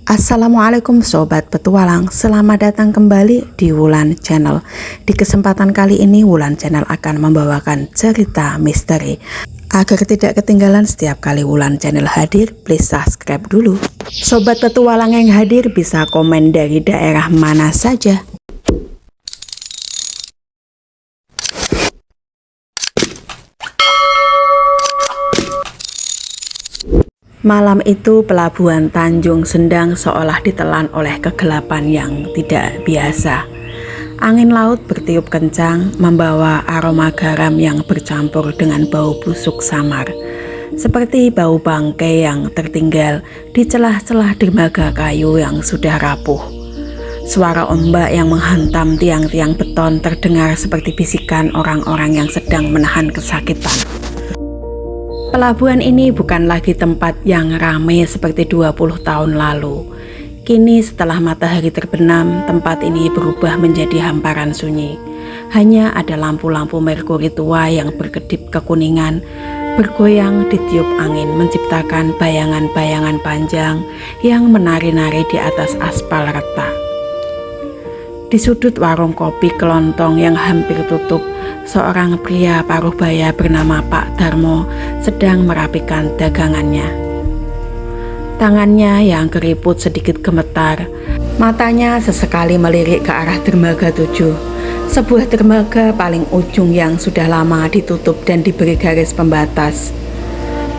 Assalamualaikum Sobat Petualang, selamat datang kembali di Wulan Channel. Di kesempatan kali ini Wulan Channel akan membawakan cerita misteri. Agar tidak ketinggalan setiap kali Wulan Channel hadir, please subscribe dulu. Sobat Petualang yang hadir bisa komen dari daerah mana saja. Malam itu pelabuhan Tanjung Sendang seolah ditelan oleh kegelapan yang tidak biasa. Angin laut bertiup kencang membawa aroma garam yang bercampur dengan bau busuk samar. Seperti bau bangkai yang tertinggal di celah-celah dermaga kayu yang sudah rapuh. Suara ombak yang menghantam tiang-tiang beton terdengar seperti bisikan orang-orang yang sedang menahan kesakitan. Pelabuhan ini bukan lagi tempat yang ramai seperti 20 tahun lalu. Kini setelah matahari terbenam, tempat ini berubah menjadi hamparan sunyi. Hanya ada lampu-lampu merkuri tua yang berkedip kekuningan, bergoyang di tiup angin menciptakan bayangan-bayangan panjang yang menari-nari di atas aspal retak. Di sudut warung kopi kelontong yang hampir tutup, seorang pria paruh baya bernama Pak Darmo sedang merapikan dagangannya. Tangannya yang keriput sedikit gemetar, matanya sesekali melirik ke arah dermaga 7, sebuah dermaga paling ujung yang sudah lama ditutup dan diberi garis pembatas.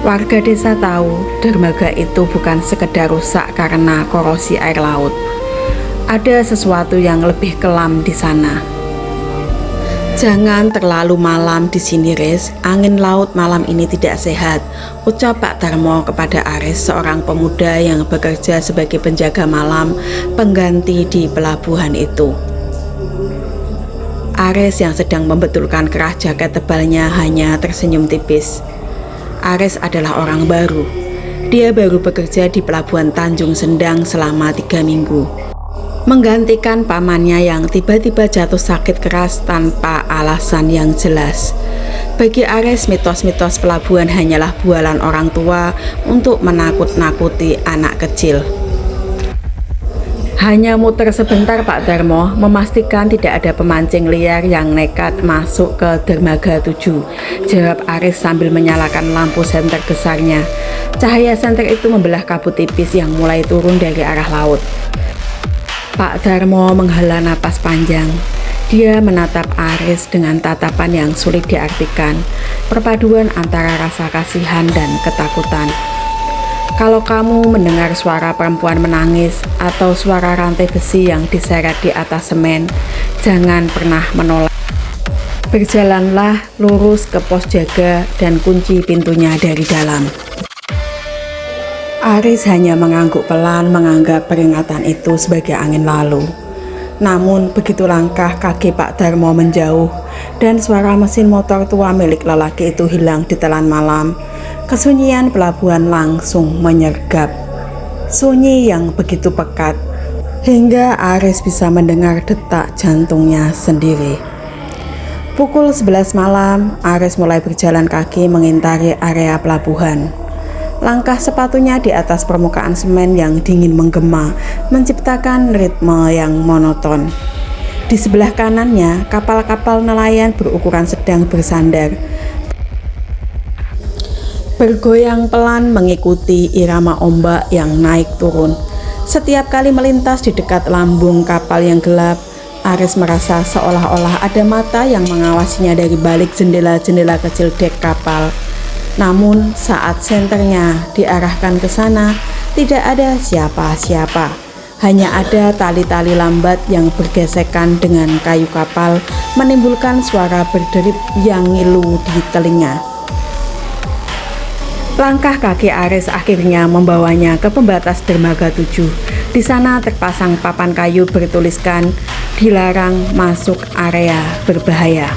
Warga desa tahu dermaga itu bukan sekedar rusak karena korosi air laut. Ada sesuatu yang lebih kelam di sana. Jangan terlalu malam di sini, Riz. Angin laut malam ini tidak sehat, ucap Pak Darmo kepada Aris, seorang pemuda yang bekerja sebagai penjaga malam pengganti di pelabuhan itu. Aris yang sedang membetulkan kerah jaket tebalnya hanya tersenyum tipis. Aris adalah orang baru. Dia baru bekerja di pelabuhan Tanjung Sendang selama 3 minggu. Menggantikan pamannya yang tiba-tiba jatuh sakit keras tanpa alasan yang jelas. Bagi Aris, mitos-mitos pelabuhan hanyalah bualan orang tua untuk menakut-nakuti anak kecil. Hanya muter sebentar Pak Darmo memastikan tidak ada pemancing liar yang nekat masuk ke dermaga 7, jawab Aris sambil menyalakan lampu senter besarnya. Cahaya senter itu membelah kabut tipis yang mulai turun dari arah laut. Pak Darmo menghela napas panjang. Dia menatap Aris dengan tatapan yang sulit diartikan, perpaduan antara rasa kasihan dan ketakutan. Kalau kamu mendengar suara perempuan menangis atau suara rantai besi yang diseret di atas semen, jangan pernah menolak. Berjalanlah lurus ke pos jaga dan kunci pintunya dari dalam. Aris hanya mengangguk pelan, menganggap peringatan itu sebagai angin lalu. Namun begitu langkah kaki Pak Darmo menjauh dan suara mesin motor tua milik lelaki itu hilang ditelan malam, kesunyian pelabuhan langsung menyergap. Sunyi yang begitu pekat hingga Aris bisa mendengar detak jantungnya sendiri. Pukul 11 malam, Aris mulai berjalan kaki mengintari area pelabuhan. Langkah sepatunya di atas permukaan semen yang dingin menggema menciptakan ritme yang monoton. Di sebelah kanannya, kapal-kapal nelayan berukuran sedang bersandar, bergoyang pelan mengikuti irama ombak yang naik turun. Setiap kali melintas di dekat lambung kapal yang gelap, Aris merasa seolah-olah ada mata yang mengawasinya dari balik jendela-jendela kecil dek kapal. Namun saat senternya diarahkan ke sana, tidak ada siapa-siapa. Hanya ada tali-tali lambat yang bergesekan dengan kayu kapal, menimbulkan suara berderit yang ngilu di telinga. Langkah kaki Aris akhirnya membawanya ke pembatas dermaga 7. Di sana terpasang papan kayu bertuliskan dilarang masuk area berbahaya.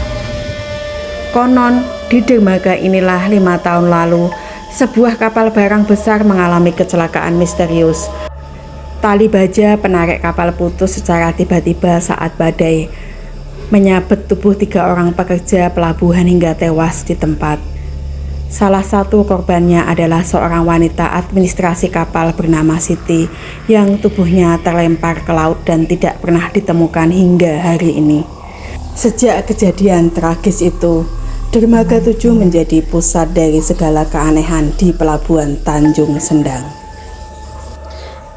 Konon di dermaga inilah 5 tahun lalu sebuah kapal barang besar mengalami kecelakaan misterius. Tali baja penarik kapal putus secara tiba-tiba saat badai menyabet tubuh 3 orang pekerja pelabuhan hingga tewas di tempat. Salah satu korbannya adalah seorang wanita administrasi kapal bernama Siti yang tubuhnya terlempar ke laut dan tidak pernah ditemukan hingga hari ini. Sejak kejadian tragis itu, Dermaga 7 menjadi pusat dari segala keanehan di pelabuhan Tanjung Sendang.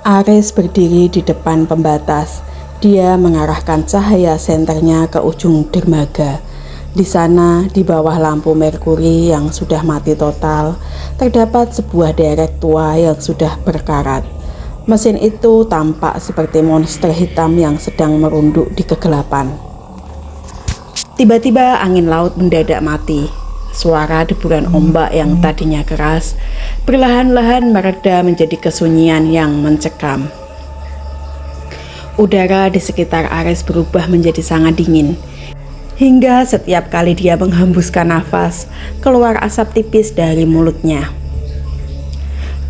Aris berdiri di depan pembatas. Dia mengarahkan cahaya senternya ke ujung dermaga. Di sana, di bawah lampu merkuri yang sudah mati total, terdapat sebuah derek tua yang sudah berkarat. Mesin itu tampak seperti monster hitam yang sedang merunduk di kegelapan. Tiba-tiba angin laut mendadak mati. Suara deburan ombak yang tadinya keras, perlahan-lahan mereda menjadi kesunyian yang mencekam. Udara di sekitar Aris berubah menjadi sangat dingin. Hingga setiap kali dia menghembuskan nafas, keluar asap tipis dari mulutnya.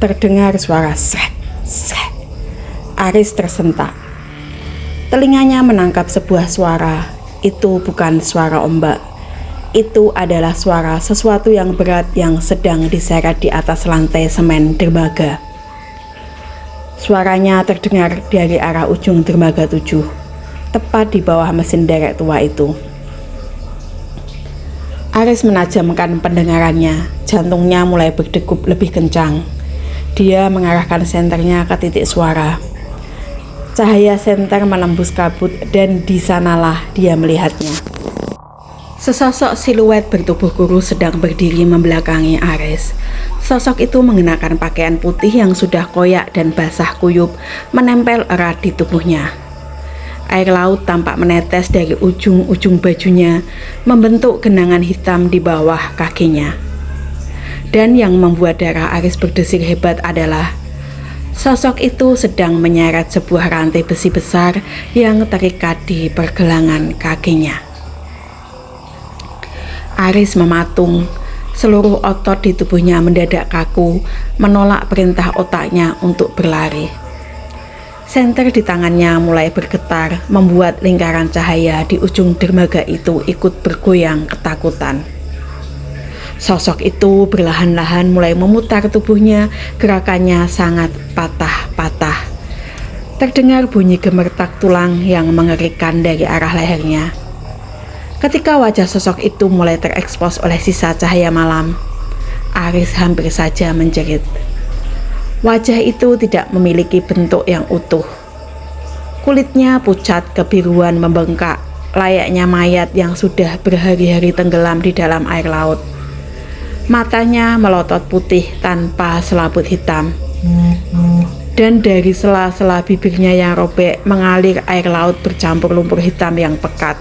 Terdengar suara srek, srek. Aris tersentak. Telinganya menangkap sebuah suara. Itu bukan suara ombak. Itu adalah suara sesuatu yang berat yang sedang diseret di atas lantai semen dermaga. Suaranya terdengar dari arah ujung dermaga 7, tepat di bawah mesin derek tua itu. Aris menajamkan pendengarannya, jantungnya mulai berdegup lebih kencang. Dia mengarahkan senternya ke titik suara. Cahaya senter menembus kabut dan di sanalah dia melihatnya. Sesosok siluet bertubuh kurus sedang berdiri membelakangi Aris. Sosok itu mengenakan pakaian putih yang sudah koyak dan basah kuyup, menempel erat di tubuhnya. Air laut tampak menetes dari ujung-ujung bajunya, membentuk genangan hitam di bawah kakinya. Dan yang membuat darah Aris berdesir hebat adalah sosok itu sedang menyeret sebuah rantai besi besar yang terikat di pergelangan kakinya. Aris mematung, seluruh otot di tubuhnya mendadak kaku, menolak perintah otaknya untuk berlari. Senter di tangannya mulai bergetar, membuat lingkaran cahaya di ujung dermaga itu ikut bergoyang ketakutan. Sosok itu perlahan-lahan mulai memutar tubuhnya, gerakannya sangat patah-patah. Terdengar bunyi gemertak tulang yang mengerikan dari arah lehernya. Ketika wajah sosok itu mulai terekspos oleh sisa cahaya malam, Aris hampir saja menjerit. Wajah itu tidak memiliki bentuk yang utuh. Kulitnya pucat kebiruan membengkak, layaknya mayat yang sudah berhari-hari tenggelam di dalam air laut. Matanya melotot putih tanpa selaput hitam. Dan dari sela-sela bibirnya yang robek mengalir air laut bercampur lumpur hitam yang pekat.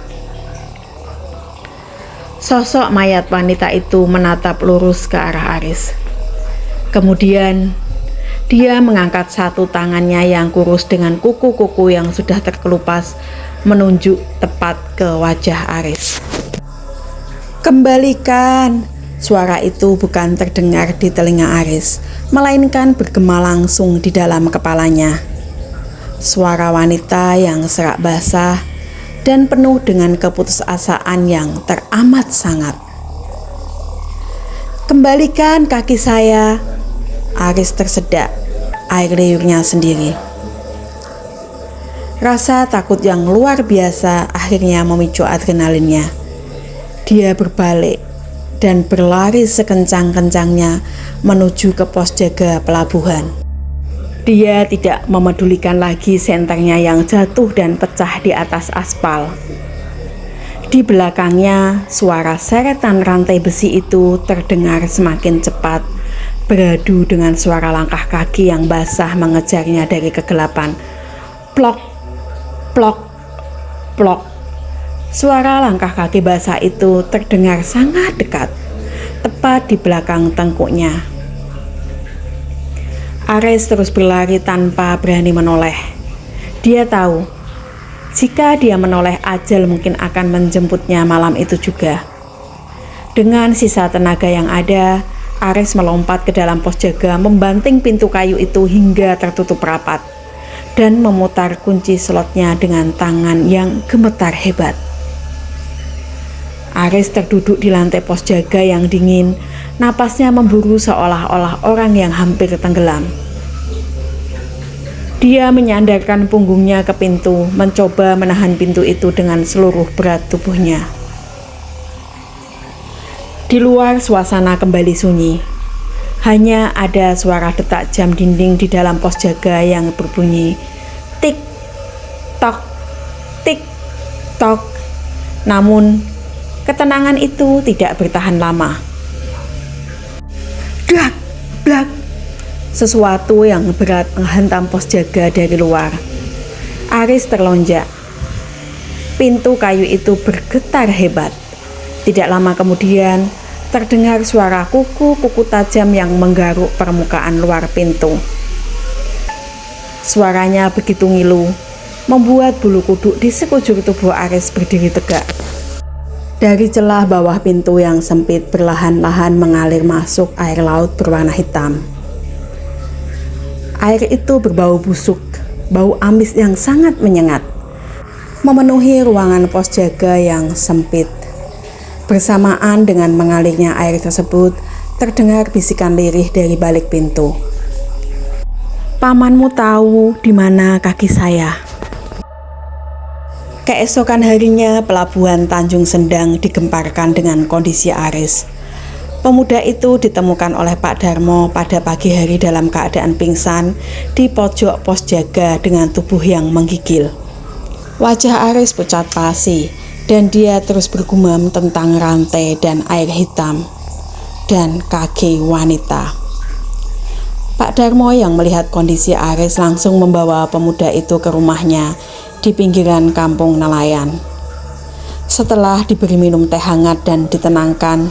Sosok mayat wanita itu menatap lurus ke arah Aris. Kemudian dia mengangkat satu tangannya yang kurus dengan kuku-kuku yang sudah terkelupas menunjuk tepat ke wajah Aris. "Kembalikan!" Suara itu bukan terdengar di telinga Aris, melainkan bergema langsung di dalam kepalanya. Suara wanita yang serak basah dan penuh dengan keputusasaan yang teramat sangat. "Kembalikan kaki saya!" Aris tersedak, air liurnya sendiri. Rasa takut yang luar biasa akhirnya memicu adrenalinnya. Dia berbalik dan berlari sekencang-kencangnya menuju ke pos jaga pelabuhan. Dia tidak memedulikan lagi senternya yang jatuh dan pecah di atas aspal. Di belakangnya, suara seretan rantai besi itu terdengar semakin cepat, beradu dengan suara langkah kaki yang basah mengejarnya dari kegelapan. Plok, plok, plok. Suara langkah kaki basah itu terdengar sangat dekat, tepat di belakang tengkuknya. Aris terus berlari tanpa berani menoleh. Dia tahu, jika dia menoleh ajal mungkin akan menjemputnya malam itu juga. Dengan sisa tenaga yang ada, Aris melompat ke dalam pos jaga, membanting pintu kayu itu hingga tertutup rapat, dan memutar kunci slotnya dengan tangan yang gemetar hebat. Aris terduduk di lantai pos jaga yang dingin, Napasnya memburu seolah-olah orang yang hampir tenggelam. Dia menyandarkan punggungnya ke pintu, mencoba menahan pintu itu dengan seluruh berat tubuhnya. Di luar suasana kembali sunyi. Hanya ada suara detak jam dinding di dalam pos jaga yang berbunyi tik tok tik tok. Namun ketenangan itu tidak bertahan lama. Blak blak. Sesuatu yang berat menghantam pos jaga dari luar. Aris terlonjak. Pintu kayu itu bergetar hebat. Tidak lama kemudian terdengar suara kuku-kuku tajam yang menggaruk permukaan luar pintu. Suaranya begitu ngilu, membuat bulu kuduk di sekujur tubuh Aris berdiri tegak. Dari celah bawah pintu yang sempit perlahan-lahan mengalir masuk air laut berwarna hitam. Air itu berbau busuk, bau amis yang sangat menyengat, memenuhi ruangan pos jaga yang sempit. Bersamaan dengan mengalirnya air tersebut, terdengar bisikan lirih dari balik pintu. Pamanmu tahu di mana kaki saya. Keesokan harinya, pelabuhan Tanjung Sendang digemparkan dengan kondisi Aris. Pemuda itu ditemukan oleh Pak Darmo pada pagi hari dalam keadaan pingsan di pojok pos jaga dengan tubuh yang menggigil. Wajah Aris pucat pasi, dan dia terus bergumam tentang rantai dan air hitam dan kaki wanita. Pak Darmo yang melihat kondisi Aris langsung membawa pemuda itu ke rumahnya di pinggiran kampung nelayan. Setelah diberi minum teh hangat dan ditenangkan,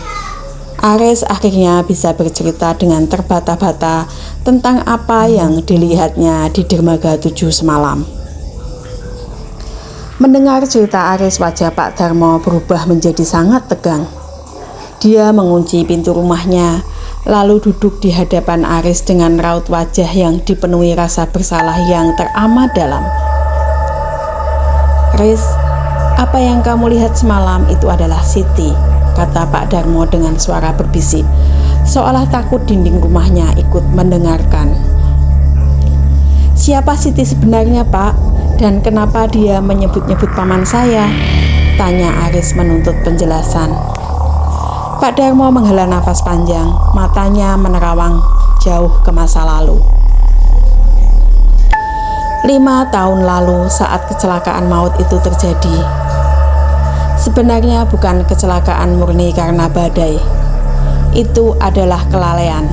Aris akhirnya bisa bercerita dengan terbata-bata tentang apa yang dilihatnya di Dermaga 7 semalam. Mendengar cerita Aris, wajah Pak Darmo berubah menjadi sangat tegang. Dia mengunci pintu rumahnya, lalu duduk di hadapan Aris dengan raut wajah yang dipenuhi rasa bersalah yang teramat dalam. "Aris, apa yang kamu lihat semalam itu adalah Siti," kata Pak Darmo dengan suara berbisik, seolah takut dinding rumahnya ikut mendengarkan. "Siapa Siti sebenarnya, Pak? Dan kenapa dia menyebut-nyebut paman saya?" tanya Aris menuntut penjelasan. Pak Darmo menghela nafas panjang, matanya menerawang jauh ke masa lalu. 5 tahun lalu saat kecelakaan maut itu terjadi. Sebenarnya bukan kecelakaan murni karena badai. Itu adalah kelalaian.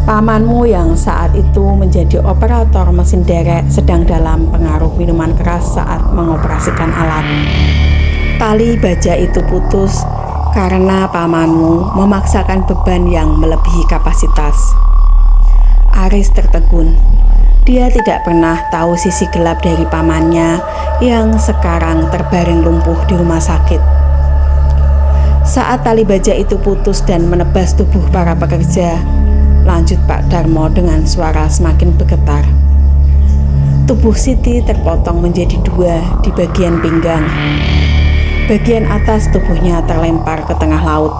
Pamanmu yang saat itu menjadi operator mesin derek sedang dalam pengaruh minuman keras saat mengoperasikan alat. Tali baja itu putus karena pamanmu memaksakan beban yang melebihi kapasitas. Aris tertegun. Dia tidak pernah tahu sisi gelap dari pamannya yang sekarang terbaring lumpuh di rumah sakit. Saat tali baja itu putus dan menebas tubuh para pekerja, lanjut Pak Darmo dengan suara semakin bergetar, tubuh Siti terpotong menjadi 2 di bagian pinggang. Bagian atas tubuhnya terlempar ke tengah laut,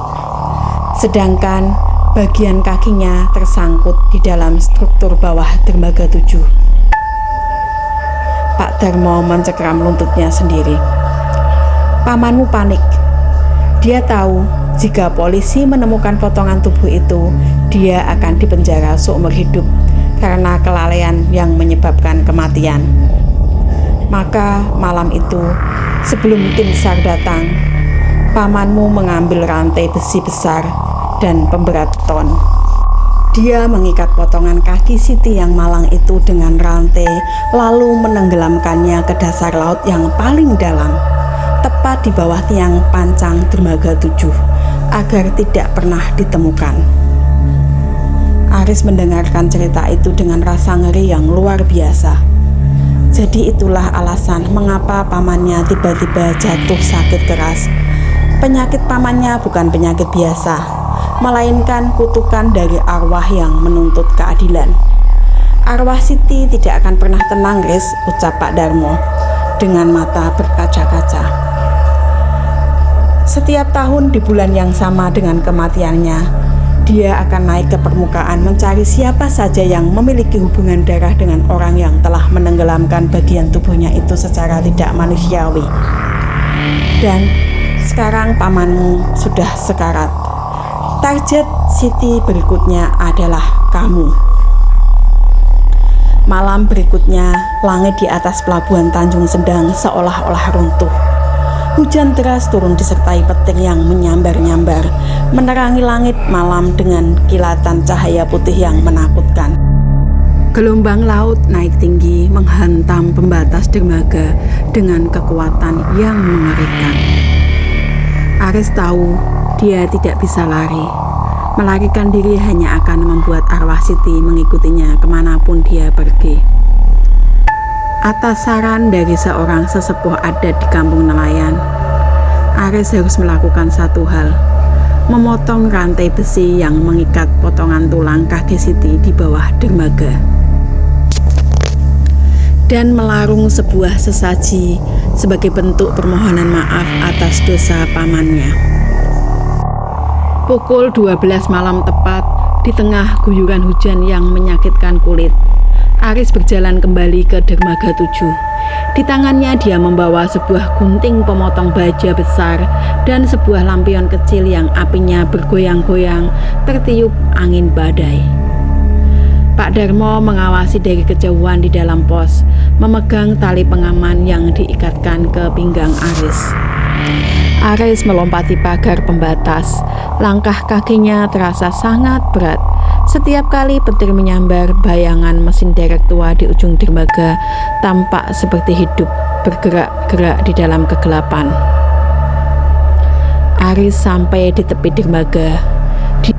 sedangkan bagian kakinya tersangkut di dalam struktur bawah Dermaga 7. Pak Darmo mencekram luntutnya sendiri. Pamanmu panik. Dia tahu jika polisi menemukan potongan tubuh itu, dia akan dipenjara seumur hidup karena kelalaian yang menyebabkan kematian. Maka malam itu, sebelum tim SAR datang, pamanmu mengambil rantai besi besar dan pemberat ton. Dia mengikat potongan kaki Siti yang malang itu dengan rantai, lalu menenggelamkannya ke dasar laut yang paling dalam, tepat di bawah tiang pancang Dermaga 7, agar tidak pernah ditemukan. Aris mendengarkan cerita itu dengan rasa ngeri yang luar biasa. Jadi itulah alasan mengapa pamannya tiba-tiba jatuh sakit keras. Penyakit pamannya bukan penyakit biasa, melainkan kutukan dari arwah yang menuntut keadilan. "Arwah Siti tidak akan pernah tenang, Riz," ucap Pak Darmo dengan mata berkaca-kaca. Setiap tahun di bulan yang sama dengan kematiannya, dia akan naik ke permukaan mencari siapa saja yang memiliki hubungan darah dengan orang yang telah menenggelamkan bagian tubuhnya itu secara tidak manusiawi. Dan sekarang pamanmu sudah sekarat. Target Siti berikutnya adalah kamu. Malam berikutnya, langit di atas pelabuhan Tanjung Sendang seolah-olah runtuh. Hujan deras turun disertai petir yang menyambar-nyambar, menerangi langit malam dengan kilatan cahaya putih yang menakutkan. Gelombang laut naik tinggi menghantam pembatas dermaga dengan kekuatan yang mengerikan. Aris tahu dia tidak bisa lari. Melarikan diri hanya akan membuat arwah Siti mengikutinya kemanapun dia pergi. Atas saran dari seorang sesepuh adat di kampung nelayan, Aris harus melakukan satu hal: memotong rantai besi yang mengikat potongan tulang kaki Siti di bawah dermaga, dan melarung sebuah sesaji sebagai bentuk permohonan maaf atas dosa pamannya. Pukul 12 malam tepat, di tengah guyuran hujan yang menyakitkan kulit, Aris berjalan kembali ke dermaga 7. Di tangannya dia membawa sebuah gunting pemotong baja besar dan sebuah lampion kecil yang apinya bergoyang-goyang tertiup angin badai. Pak Darmo mengawasi dari kejauhan di dalam pos, memegang tali pengaman yang diikatkan ke pinggang Aris. Aris melompati pagar pembatas. Langkah kakinya terasa sangat berat. Setiap kali petir menyambar, bayangan mesin derek tua di ujung dermaga tampak seperti hidup, bergerak-gerak di dalam kegelapan. Aris sampai di tepi dermaga.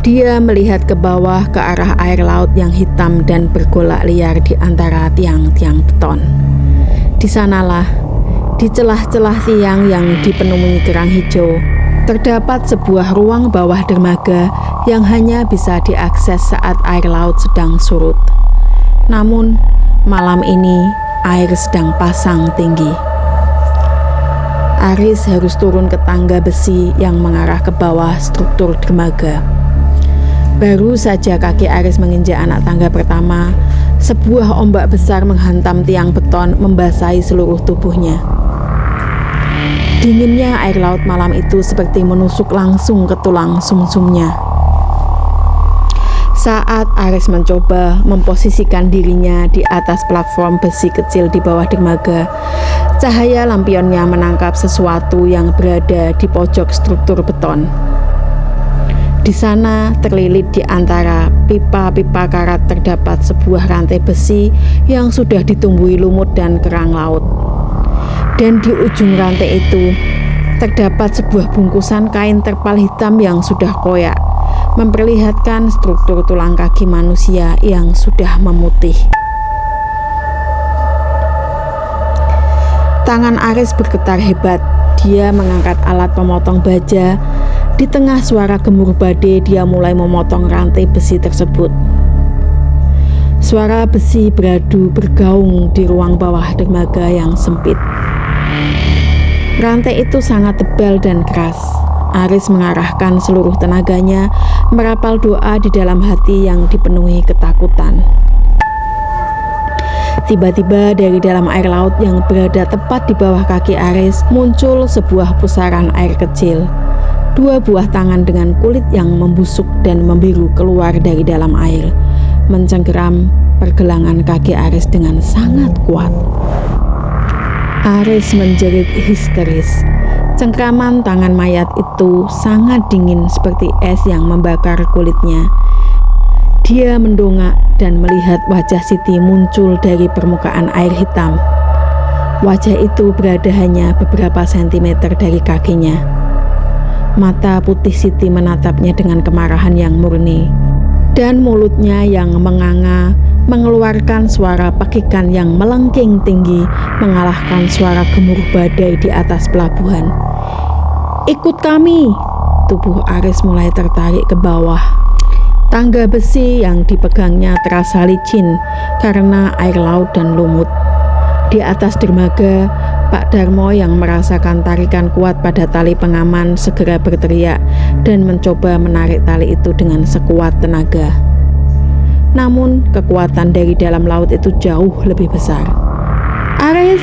Dia melihat ke bawah ke arah air laut yang hitam dan bergolak liar di antara tiang-tiang beton. Di sanalah, di celah-celah tiang yang dipenuhi kerang hijau, terdapat sebuah ruang bawah dermaga yang hanya bisa diakses saat air laut sedang surut. Namun, malam ini air sedang pasang tinggi. Aris harus turun ke tangga besi yang mengarah ke bawah struktur dermaga. Baru saja kaki Aris menginjak anak tangga pertama, sebuah ombak besar menghantam tiang beton membasahi seluruh tubuhnya. Dinginnya air laut malam itu seperti menusuk langsung ke tulang sumsumnya. Saat Aris mencoba memposisikan dirinya di atas platform besi kecil di bawah dermaga, cahaya lampionnya menangkap sesuatu yang berada di pojok struktur beton. Di sana, terlilit di antara pipa-pipa karat, terdapat sebuah rantai besi yang sudah ditumbuhi lumut dan kerang laut. Dan di ujung rantai itu, terdapat sebuah bungkusan kain terpal hitam yang sudah koyak, memperlihatkan struktur tulang kaki manusia yang sudah memutih. Tangan Aris bergetar hebat. Dia mengangkat alat pemotong baja. Di tengah suara gemuruh badai, dia mulai memotong rantai besi tersebut. Suara besi beradu bergaung di ruang bawah dermaga yang sempit. Rantai itu sangat tebal dan keras. Aris mengarahkan seluruh tenaganya, merapal doa di dalam hati yang dipenuhi ketakutan. Tiba-tiba dari dalam air laut yang berada tepat di bawah kaki Aris muncul sebuah pusaran air kecil. 2 buah tangan dengan kulit yang membusuk dan membiru keluar dari dalam air, mencengkeram pergelangan kaki Aris dengan sangat kuat. Aris menjerit histeris. Cengkraman tangan mayat itu sangat dingin seperti es yang membakar kulitnya. Dia mendongak dan melihat wajah Siti muncul dari permukaan air hitam. Wajah itu berada hanya beberapa sentimeter dari kakinya. Mata putih Siti menatapnya dengan kemarahan yang murni, dan mulutnya yang menganga mengeluarkan suara pekikan yang melengking tinggi, mengalahkan suara gemuruh badai di atas pelabuhan. "Ikut kami!" Tubuh Aris mulai tertarik ke bawah. Tangga besi yang dipegangnya terasa licin karena air laut dan lumut. Di atas dermaga, Pak Darmo yang merasakan tarikan kuat pada tali pengaman segera berteriak dan mencoba menarik tali itu dengan sekuat tenaga. Namun kekuatan dari dalam laut itu jauh lebih besar. "Aris,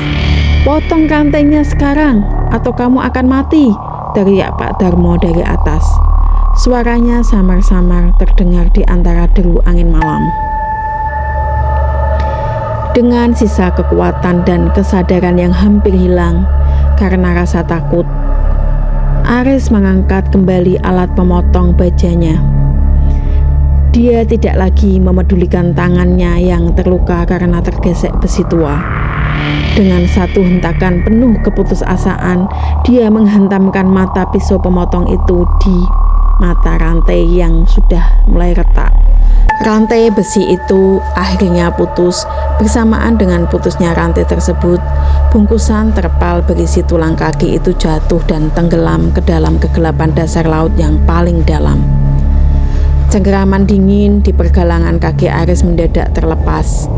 potong rantainya sekarang atau kamu akan mati!" teriak Pak Darmo dari atas. Suaranya samar-samar terdengar di antara deru angin malam. Dengan sisa kekuatan dan kesadaran yang hampir hilang karena rasa takut, Aris mengangkat kembali alat pemotong bajanya. Dia tidak lagi memedulikan tangannya yang terluka karena tergesek besi tua. Dengan satu hentakan penuh keputusasaan, dia menghantamkan mata pisau pemotong itu di mata rantai yang sudah mulai retak. Rantai besi itu akhirnya putus. Bersamaan dengan putusnya rantai tersebut, bungkusan terpal berisi tulang kaki itu jatuh dan tenggelam ke dalam kegelapan dasar laut yang paling dalam. Cengkeraman dingin di pergelangan kaki Aris mendadak terlepas.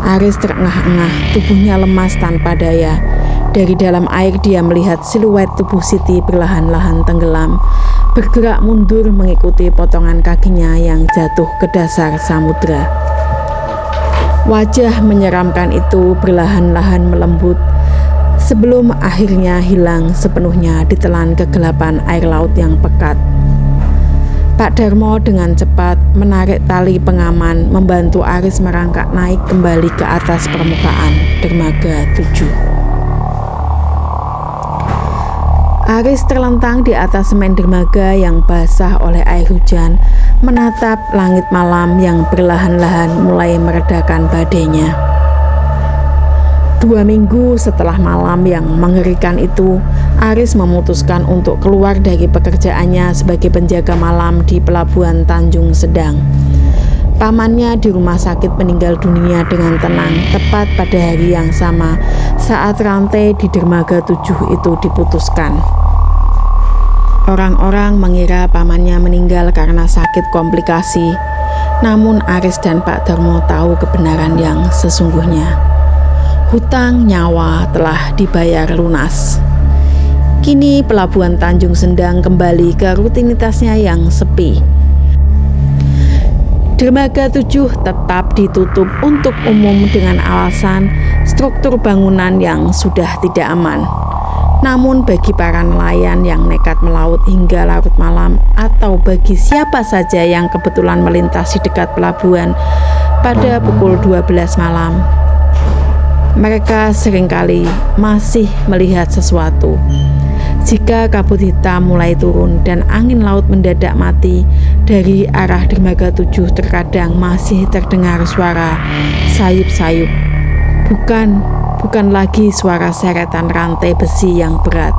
Aris terengah-engah, tubuhnya lemas tanpa daya. Dari dalam air dia melihat siluet tubuh Siti perlahan-lahan tenggelam, bergerak mundur mengikuti potongan kakinya yang jatuh ke dasar samudra. Wajah menyeramkan itu perlahan-lahan melembut sebelum akhirnya hilang sepenuhnya ditelan kegelapan air laut yang pekat. Pak Darmo dengan cepat menarik tali pengaman, membantu Aris merangkak naik kembali ke atas permukaan dermaga 7. Aris terlentang di atas semen dermaga yang basah oleh air hujan, menatap langit malam yang perlahan-lahan mulai meredakan badainya. 2 minggu setelah malam yang mengerikan itu, Aris memutuskan untuk keluar dari pekerjaannya sebagai penjaga malam di pelabuhan Tanjung Sedang. Pamannya di rumah sakit meninggal dunia dengan tenang tepat pada hari yang sama saat rantai di dermaga 7 itu diputuskan. Orang-orang mengira pamannya meninggal karena sakit komplikasi, namun Aris dan Pak Darmo tahu kebenaran yang sesungguhnya. Hutang nyawa telah dibayar lunas. Kini pelabuhan Tanjung Sendang kembali ke rutinitasnya yang sepi. Dermaga 7 tetap ditutup untuk umum dengan alasan struktur bangunan yang sudah tidak aman. Namun bagi para nelayan yang nekat melaut hingga larut malam, atau bagi siapa saja yang kebetulan melintas di dekat pelabuhan pada pukul 12 malam, mereka seringkali masih melihat sesuatu. Jika kabut hitam mulai turun dan angin laut mendadak mati, dari arah dermaga 7 terkadang masih terdengar suara sayup-sayup. Bukan lagi suara seretan rantai besi yang berat,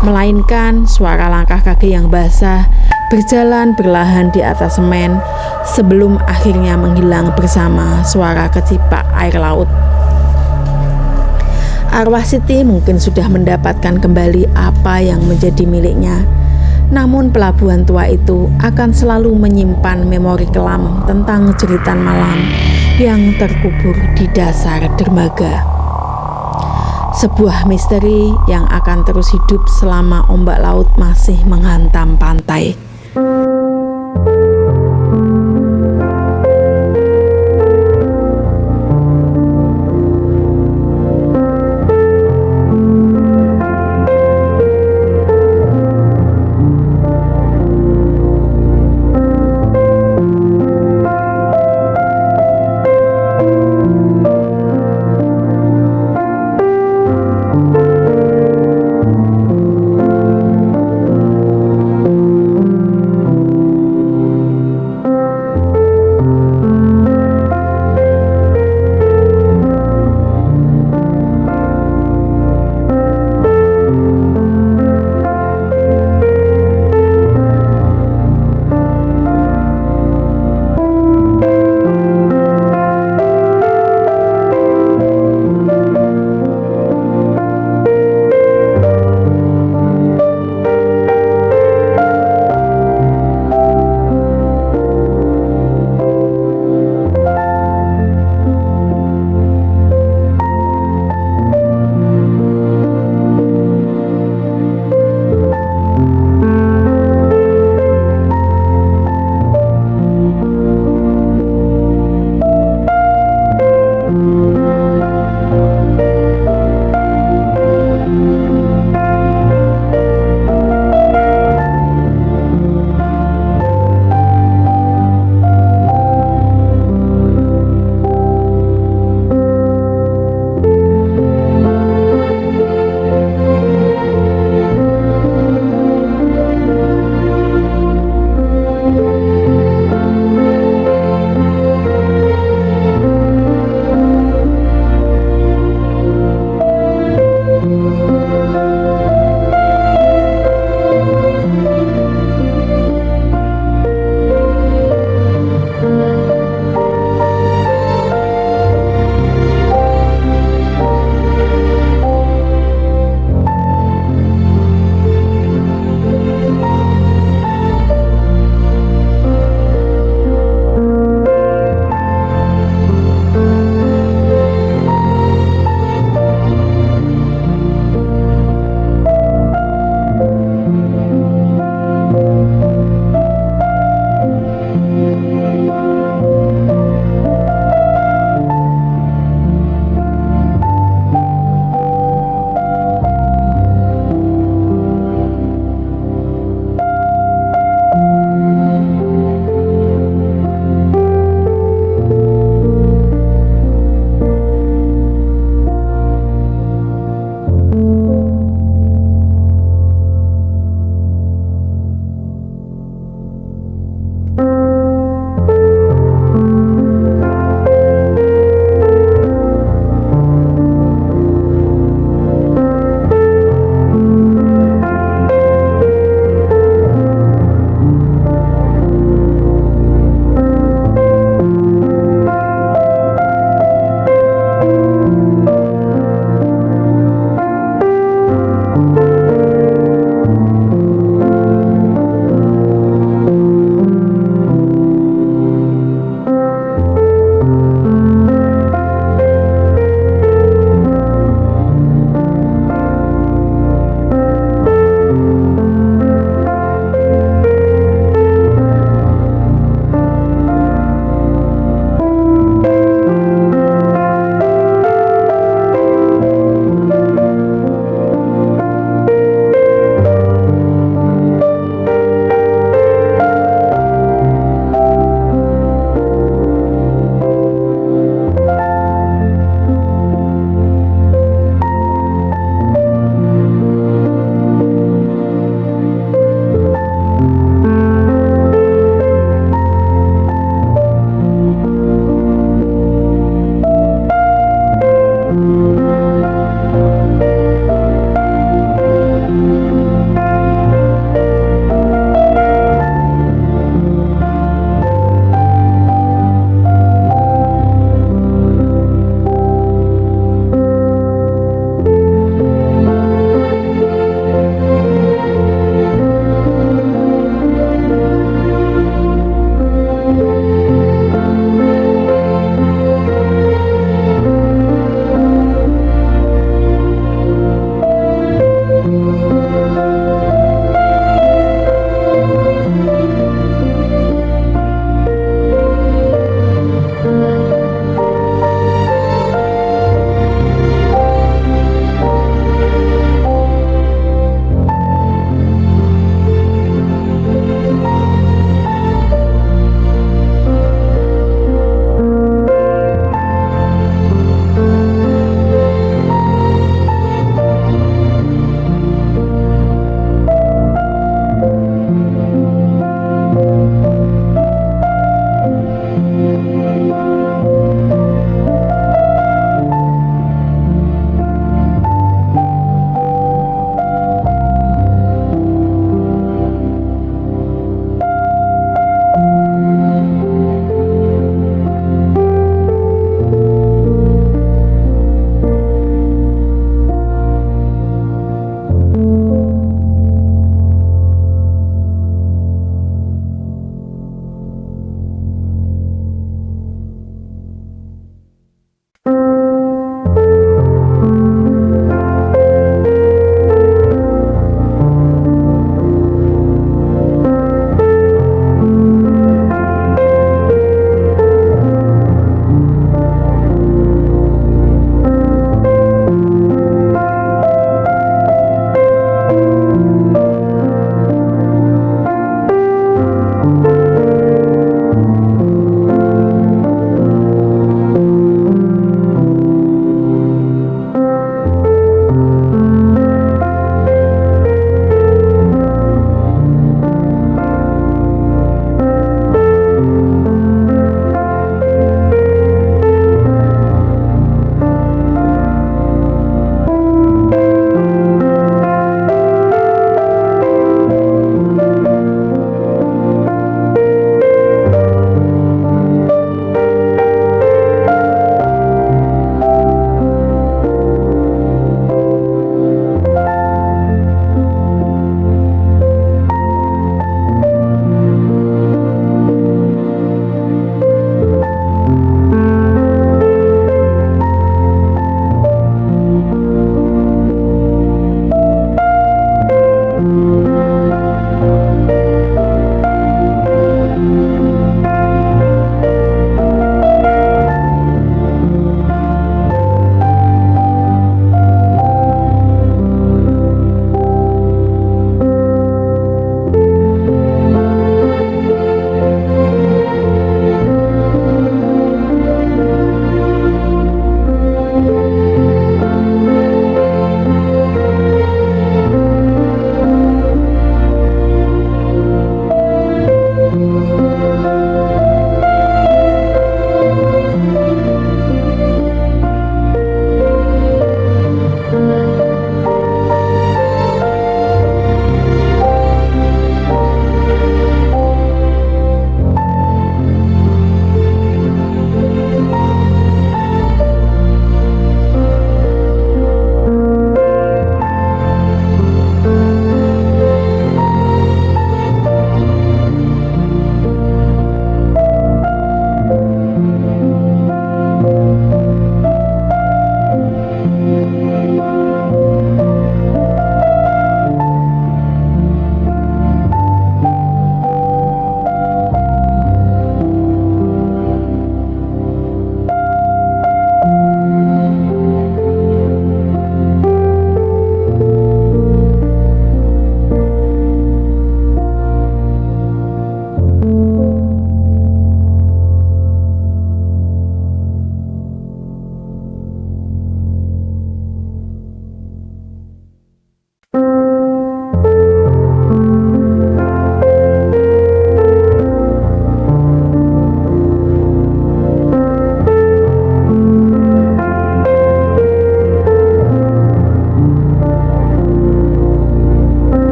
melainkan suara langkah kaki yang basah berjalan perlahan di atas semen sebelum akhirnya menghilang bersama suara kecipak air laut. Arwah Siti mungkin sudah mendapatkan kembali apa yang menjadi miliknya, namun pelabuhan tua itu akan selalu menyimpan memori kelam tentang jeritan malam yang terkubur di dasar dermaga. Sebuah misteri yang akan terus hidup selama ombak laut masih menghantam pantai.